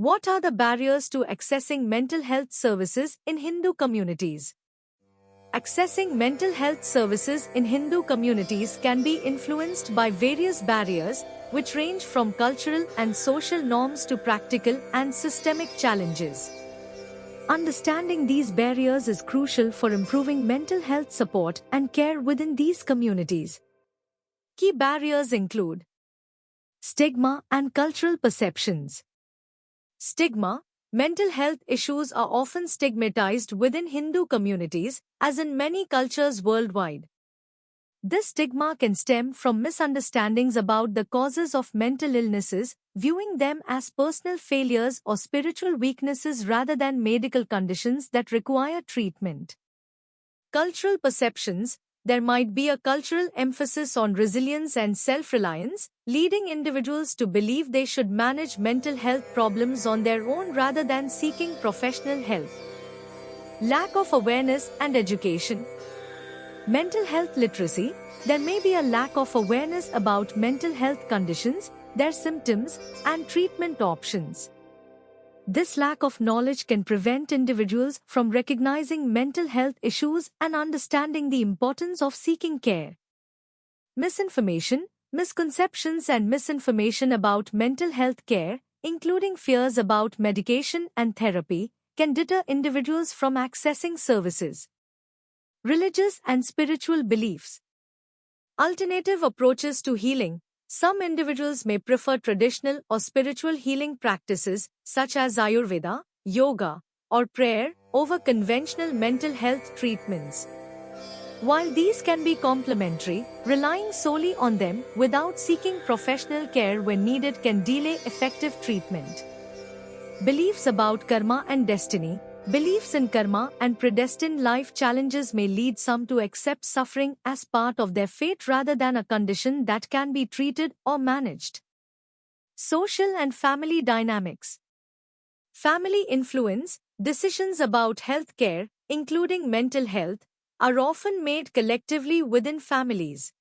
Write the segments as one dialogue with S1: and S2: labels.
S1: What are the barriers to accessing mental health services in Hindu communities? Accessing mental health services in Hindu communities can be influenced by various barriers, which range from cultural and social norms to practical and systemic challenges. Understanding these barriers is crucial for improving mental health support and care within these communities. Key barriers include stigma and cultural perceptions. Stigma. Mental health issues are often stigmatized within Hindu communities, as in many cultures worldwide. This stigma can stem from misunderstandings about the causes of mental illnesses, viewing them as personal failures or spiritual weaknesses rather than medical conditions that require treatment. Cultural perceptions. There might be a cultural emphasis on resilience and self-reliance, leading individuals to believe they should manage mental health problems on their own rather than seeking professional help. Lack of awareness and education. Mental health literacy. There may be a lack of awareness about mental health conditions, their symptoms, and treatment options. This lack of knowledge can prevent individuals from recognizing mental health issues and understanding the importance of seeking care. Misinformation, misconceptions and misinformation about mental health care, including fears about medication and therapy, can deter individuals from accessing services. Religious and spiritual beliefs. Alternative approaches to healing. Some individuals may prefer traditional or spiritual healing practices, such as Ayurveda, yoga, or prayer, over conventional mental health treatments. While these can be complementary, relying solely on them without seeking professional care when needed can delay effective treatment. Beliefs about karma and destiny. Beliefs in karma and predestined life challenges may lead some to accept suffering as part of their fate rather than a condition that can be treated or managed. Social and family dynamics. Family influence. Decisions about health care, including mental health, are often made collectively within families.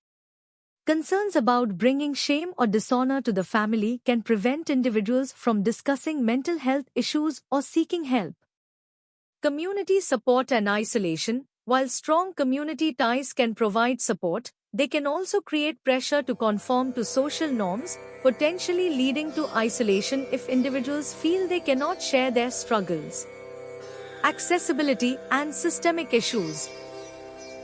S1: Concerns about bringing shame or dishonor to the family can prevent individuals from discussing mental health issues or seeking help. Community support and isolation. While strong community ties can provide support, they can also create pressure to conform to social norms, potentially leading to isolation if individuals feel they cannot share their struggles. Accessibility and systemic issues.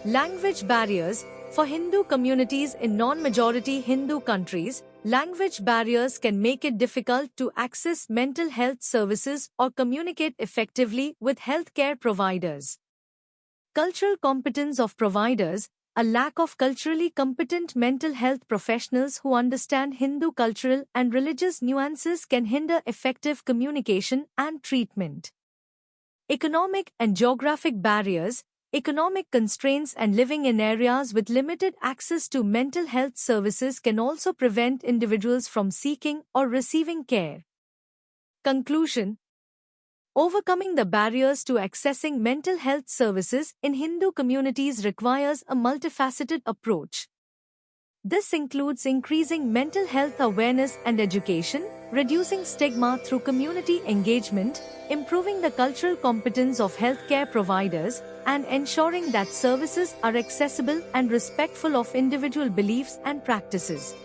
S1: Language barriers. For Hindu communities in non-majority Hindu countries, language barriers can make it difficult to access mental health services or communicate effectively with healthcare providers. Cultural competence of providers. A lack of culturally competent mental health professionals who understand Hindu cultural and religious nuances can hinder effective communication and treatment. Economic and geographic barriers. Economic constraints and living in areas with limited access to mental health services can also prevent individuals from seeking or receiving care. Conclusion. Overcoming the barriers to accessing mental health services in Hindu communities requires a multifaceted approach. This includes increasing mental health awareness and education, reducing stigma through community engagement, improving the cultural competence of healthcare providers, and ensuring that services are accessible and respectful of individual beliefs and practices.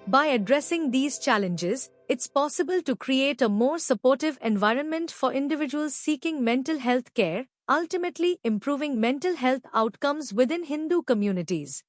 S1: By addressing these challenges, it's possible to create a more supportive environment for individuals seeking mental health care, ultimately improving mental health outcomes within Hindu communities.